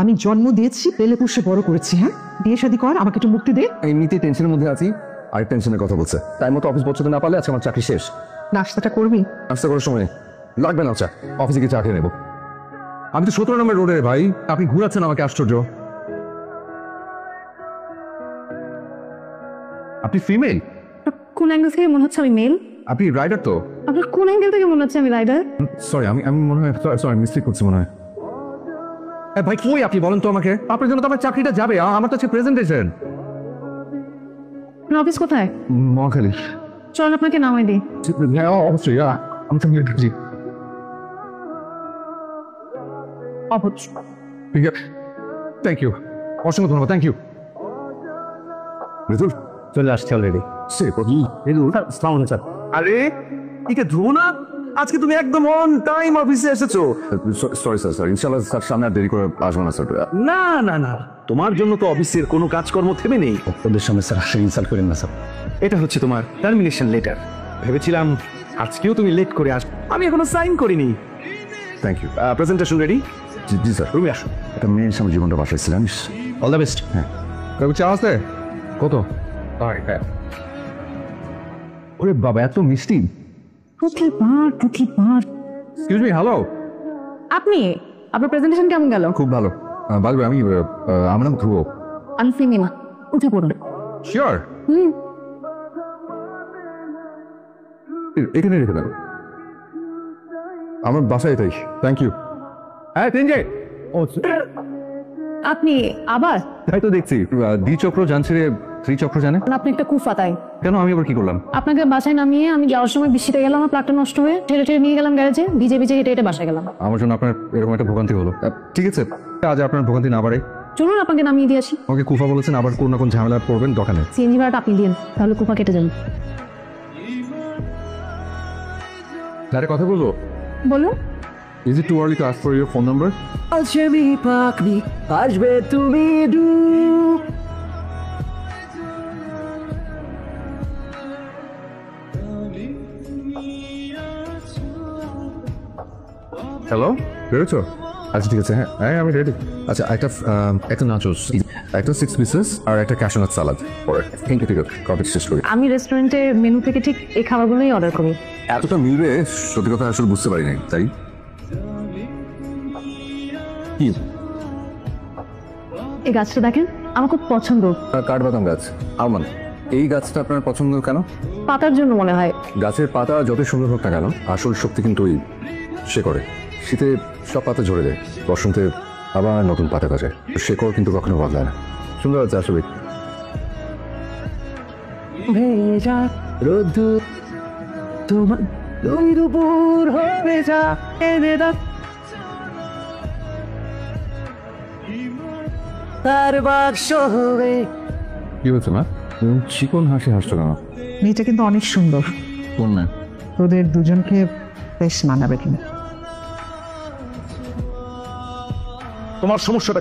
আমি জন্ম দিয়েছি, পেলে পুষে বড় করেছি। হ্যাঁ, বিয়ে শাদী কর, আমাকে একটু মুক্তি দে। এমনিতেই টেনশনের মধ্যে আছি, আর টেনশনের কথা বলছে। টাইম মতো অফিস পৌঁছতে না পারলে আজকে আমার চাকরি শেষ। নাস্তাটা করবি? নাস্তা করার সময় লাগবে না চা, অফিসে গিয়ে চা খেয়ে নেবো। আমি তো 17 নম্বর রোডে ভাই, আপনি ঘুরাচ্ছেন আমাকে, আশ্চর্য। আপনি ফিমেল? কোন অ্যাঙ্গেল থেকে মনে হচ্ছে আমি মেল? আপনি রাইডার তো? আপনার কোন অ্যাঙ্গেল থেকে মনে হচ্ছে আমি রাইডার? সরি, আমি মনে হয় সরি মিস্টেক করছি মনে হয়। ভাই কই আপনি বলেন তো আমাকে, আপনার জন্য তো আমার চাকরিটা যাবে, আমার তো হচ্ছে প্রেজেন্টেশন। আপনার অফিস কোথায়? মহাখালী। চল আপনাকে নামাই দিই। হ্যাঁ অবশ্যই, আমি তো জি অবশ্য ঠিক আছে, থ্যাংক ইউ, অসংখ্য ধন্যবাদ, থ্যাংক ইউ। মৃদুল চলে আসছে অলরেডি। সে মৃদুল সালাম স্যার। আরে ঠিক আছে, ধ্রুব না, আজকে তুমি একদম অন টাইম অফিসে এসেছো। সরি স্যার, ইনশাআল্লাহ স্যার সামনে আর দেরি করে আসবো না স্যার। না না না, তোমার জন্য তো অফিসের কোনো কাজকর্ম থেমে নেই। ওদের সামনে স্যার ইনসাল্ট করেন না স্যার। এটা হচ্ছে তোমার টার্মিনেশন লেটার। ভেবেছিলাম আজকেও তুমি লেট করে আসবে, আমি এখনো সাইন করিনি। Thank you. Presentation ready? জি স্যার। রুমে আসো। একটা মেয়ের সামনে জীবনটা বাঁচাইছিলাম। All the best. হ্যাঁ, কবে চা আসতে? কত? ওরে বাবা, এত মিষ্টি। প্রতিবার এক্সকিউজ মি, হ্যালো। আপনি, আপনার প্রেজেন্টেশন কেমন গেল? খুব ভালো। বাদ আমি আমার নাম ধ্রুব। আমি সিমিমা, উঠে পড়ুন। শিওর? এখানে রেখে দেবো, আমার বাসায় তাই। Thank you. হ্যাঁ তিনজে। আপনি আবার? তাই তো দেখছি, দ্বিচক্র জানছে রে, ত্রিচক্র জানে। আপনি একটা কুফা, তাই? কেন, আমি আবার কি করলাম? আপনাকে বাসায় নামিয়ে আমি যাওয়ার সময় বৃষ্টিতে গেলাম, আমার প্লাগটা নষ্ট হয়ে ঠেলে নিয়ে গেলাম গ্যারেজে, ভিজে হেঁটে হেঁটে বাসায় গেলাম। আমার জন্য আপনার এরকম একটা ভোগান্তি হলো। ঠিক আছে, আজ আপনার ভোগান্তি না বাড়ে। চলুন আপনাকে নামিয়ে দিয়ে আসি। আমাকে কুফা বলেছেন, আবার কোন না কোন ঝামেলা পড়বেন দোকানে। সিএনজি ভাড়াটা আপনি দিন, তাহলে কুফা কেটে যান। তারে কথা বলবো? বলুন। Is it too early to ask for your phone number? আসবে তুমি হ্যালো, বেরোছো? আচ্ছা ঠিক আছে, হ্যাঁ আমি রেডি। আচ্ছা একটা নাচোস, একটা 6 পিসেস আর একটা ক্যাশনাট সালাদ পরে। ঠিক আছে, কফি শেষ করি। আমি রেস্টুরেন্টের মেনু থেকে ঠিক এই খাবারগুলোই অর্ডার করি। এতটা মিলবে সত্যি কথা আসলে বুঝতে পারি নাই, তাই কি? এই গাছটা দেখেন, আমার খুব পছন্দ। কাঠবাদাম গাছ, আলমন্ড। এই গাছটা আপনার পছন্দ কেন? পাতার জন্য মনে হয়। গাছের পাতা যত সুন্দর হোক না কেন, আসল শক্তি কিন্তু ওই শেকড়ে। শীতে সব পাতা ঝরে যায়, বসন্তে আবার নতুন পাতা গজায়, শেকড় কিন্তু কখনো বদলায় না। সুন্দর আছে আসলে। ভেজা রোদ্দুর তোমার দুই দুপুর হবে যা এনে দাও তার বাক্স হবে। কি হচ্ছে না, চিকন হাসি হাসছো কেন? মেয়েটা কিন্তু অনেক সুন্দর। কোন না? তোদের দুজনকে বেশ মানাবে কিনা। তোমার সমস্যাটা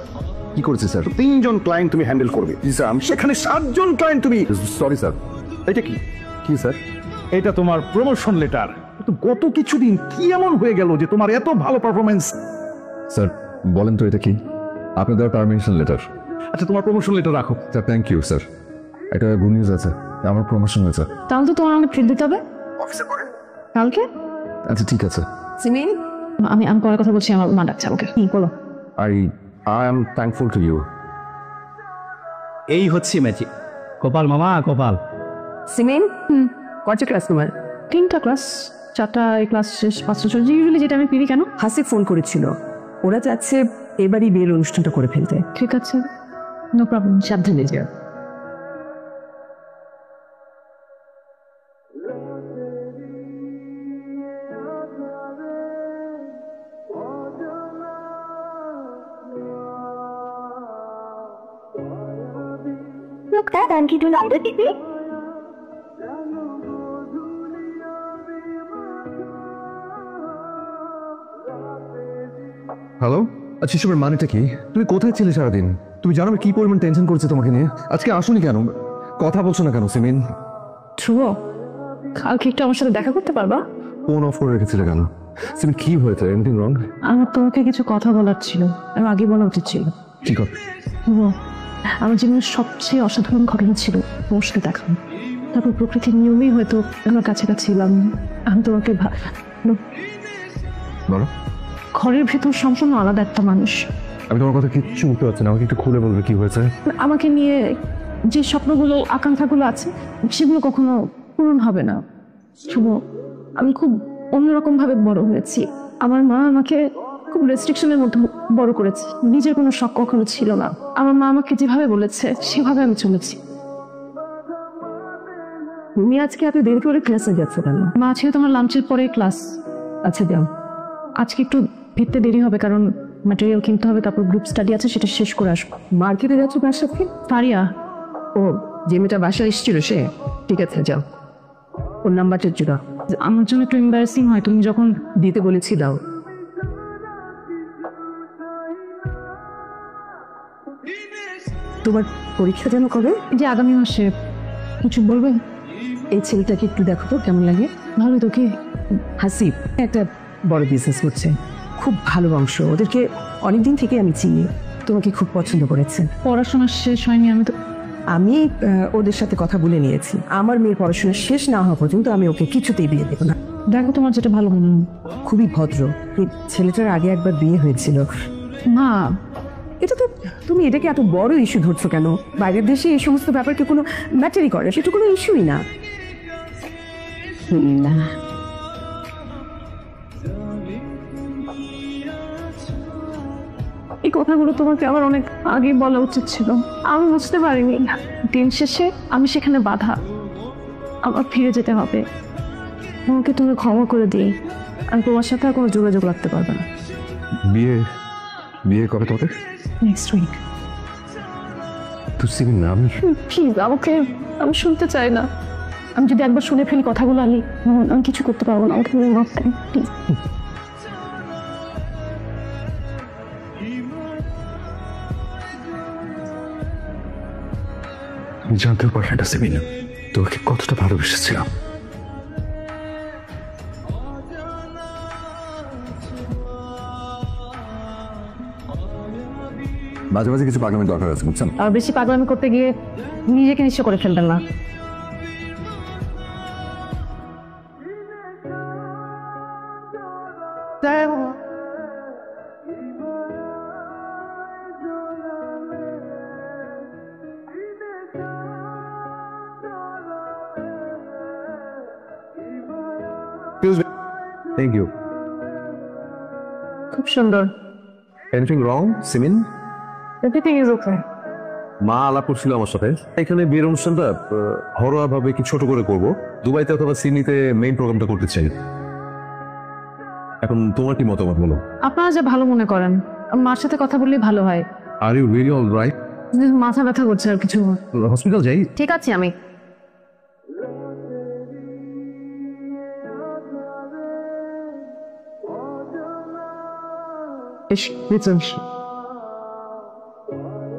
কি করেছে স্যার? 3 জন ক্লায়েন্ট তুমি হ্যান্ডেল করবে, জি স্যার। আমি সেখানে 7 জন ক্লায়েন্ট তুমি। Sorry sir. এটা কি? কি স্যার? এটা তোমার প্রমোশন লেটার। তো গত কিছুদিন কি এমন হয়ে গেল যে তোমার এত ভালো পারফরমেন্স? স্যার বলেন তো এটা কি? আপনাদের টার্মিনেশন লেটার। আচ্ছা তোমার প্রমোশন লেটার রাখো। স্যার থ্যাংক ইউ স্যার, এটা গুড নিউজ আছে, আমার প্রমোশন হয়েছে। তাহলে তো তোমার আমাকে ট্রিট দিতে হবে অফিসে পরে। কালকে। আচ্ছা ঠিক আছে। সিমিন, আমি পরে কথা বলছি, আমার মা ডাকছে আমাকে। বলো। I am thankful to you. এই হচ্ছে ম্যাজিক। কপাল মামা, কপাল। সিমিন, কয়টা ক্লাস তোমার? 3টা ক্লাস, 4টা ক্লাস শেষ, 5টা চলছে। ইউজুয়ালি যেটা আমি পিরি। কেন? হাসি ফোন করেছিল, ওরা চাচ্ছে এবারই বিয়ের অনুষ্ঠানটা করে ফেলতে। ঠিক আছে, নো প্রবলেম, সাবধানে যেও। Look, Dad, I'm getting under TV. Hello, আচ্ছা এসবের মানেটা কি? তুমি কোথায় ছিলে সারাদিন? তুমি জানো আমি কি পরিমাণ টেনশন করছে তোমাকে নিয়ে? আজকে আসোনি কেন? কথা বলছো না কেন সিমিন? ধ্রুব, কালকে একটু আমার সাথে দেখা করতে পারবা? ফোন অফ করে রেখেছিলে কেন? সিমিন কি হয়েছে? Anything wrong? আমার তোমাকে কিছু কথা বলার ছিল, আমি আগে বলা উচিত ছিল। কি কথা? আমার জীবনের সবচেয়ে অসাধারণ ঘটনা ছিল তোমার সাথে দেখা। তারপর প্রকৃতির নিয়মেই হয়তো আমরা কাছাকাছি ছিলাম। আমি তোমাকে বলো। ঘরের ভেতর সম্পূর্ণ আলাদা একটা মানুষ। আমি তোমার কথা কিচ্ছু বুঝতে পারছি না, আমাকে একটু খুলে বলবে কি হয়েছে? আমাকে নিয়ে যে স্বপ্নগুলো আকাঙ্ক্ষাগুলো আছে সেগুলো কখনো পূরণ হবে না। শুভ, আমি খুব অন্যরকম ভাবে বড় হয়েছি। আমার মা আমাকে খুব রেস্ট্রিকশনের মধ্যে বড় করেছে, নিজের কোনো শখ কখনো ছিল না। আমার মা আমাকে যেভাবে বলেছে সেভাবে আমি চলেছি। তুমি আজকে এত দেরি করে ক্লাসে যাচ্ছ কেন? মা, আজকে তোমার লাঞ্চের পরে ক্লাস। আচ্ছা যাও। আজকে একটু ফিরতে দেরি হবে, কারণ ম্যাটেরিয়াল কিনতে হবে, তারপর গ্রুপ স্টাডি আছে, সেটা শেষ করে আসবো। মার্কেটে যাচ্ছ কার সাথে? ফারিয়া। ও, যে মেয়েটা বাসায় এসেছিল সে? ঠিক আছে যাও, ওর নাম্বারটা জুড়া। আমার জন্য একটু এম্বারাসিং হয়, তুমি যখন দিতে বলেছি দাও। তোমার পরীক্ষা যেন কবে? যে আগামী মাসে। কিছু বলবে? এই ছেলেটাকে একটু দেখো তো কেমন লাগে। ভালো তোকে। হাসিব একটা বড় বিজনেস করছে, খুব ভালো বংশ, ওদেরকে অনেকদিন থেকে আমি চিনি। তোমাকে খুব পছন্দ করেছে। পড়াশোনা শেষ হয়নি, আমি ওদের সাথে কথা বলে নিয়েছি, আমার মেয়ের পড়াশোনা শেষ না হওয়া পর্যন্ত আমি ওকে কিছুতেই বিয়ে দেবো না। দেখো তোমার যেটা ভালো মনে হয়। খুবই ভদ্র। এই ছেলেটার আগে একবার বিয়ে হয়েছিল। মা, এটা তো, তুমি এটাকে এত বড় ইস্যু ধরছো কেন? বাইরের দেশে এই সমস্ত ব্যাপারকে কোনো ম্যাটারই করে, সেটা কোনো ইস্যুই না। না, এই কথাগুলো তোমাকে আমার অনেক আগে বলা উচিত ছিল, আমি বুঝতে পারিনি। দিন শেষে আমি সেখানে বাধা, আমার ফিরে যেতে হবে। তোমাকে তুমি ক্ষমা করে দিই, আমি তোমার সাথে আর কোনো যোগাযোগ রাখতে পারবে না। বিয়ে বিয়ে কবে তোমাদের? Next week. তুই সিমিন না? আমি প্লিজ আমাকে, আমি শুনতে চাই না। আমি যদি একবার শুনে ফেলি কথাগুলো, আমি কিছু করতে পারবো না। আমাকে মাফ করুন প্লিজ। আমি জানতেও পারি না সিমিন, তোকে কতটা ভালোবেসেছিলাম। মাঝে মাঝে কিছু পাগলামির দরকার আছে, বুঝছেন? আর বেশি পাগলামি করতে গিয়ে নিজেকে নিশ্চয় করে ফেলবেন না। Thank you. খুব সুন্দর। Anything wrong Simin? Everything is okay. মা আলাপ করছিল আমার সাথে, এখানে বিয়ের অনুষ্ঠানটা ঘরোয়া ভাবে কি ছোট করে করব, দুবাইতে অথবা সিডনিতে মেইন প্রোগ্রামটা করতে চাই। এখন তোমার কি মতামত বলো? আপনারা যে ভালো মনে করেন, মার সাথে কথা বললেই ভালো হয়। Are you really all right? মাথা ব্যথা করছে আর কিছু। হসপিটাল যাই? ঠিক আছে আমি।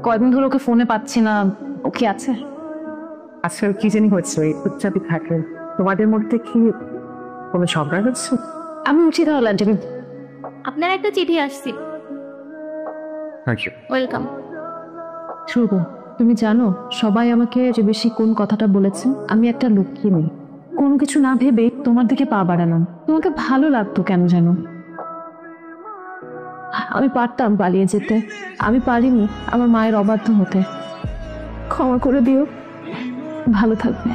কয়দিন ধরে ওকে ফোনে পাচ্ছি না, ও কি আছে? আজকাল কি জানি হচ্ছে, এই চুপচাপই থাকে। তোমাদের মধ্যে কি কোনো ঝগড়া হচ্ছে? আমি উঠি তাহলে আন্টি। আপনার একটা চিঠি আসছে। Thank you. ওয়েলকাম। শুভ, তুমি জানো সবাই আমাকে যে বেশি কোন কথাটা বলেছে? আমি একটা লক্ষ্মী মেয়ে, কোনো কিছু না ভেবে তোমার দিকে পা বাড়ালাম। তোমাকে ভালো লাগতো কেন জানো? আমি পারতাম পালিয়ে যেতে, আমি পারিনি আমার মায়ের অবাধ্য হতে। ক্ষমা করে দিও, ভালো থাকবে।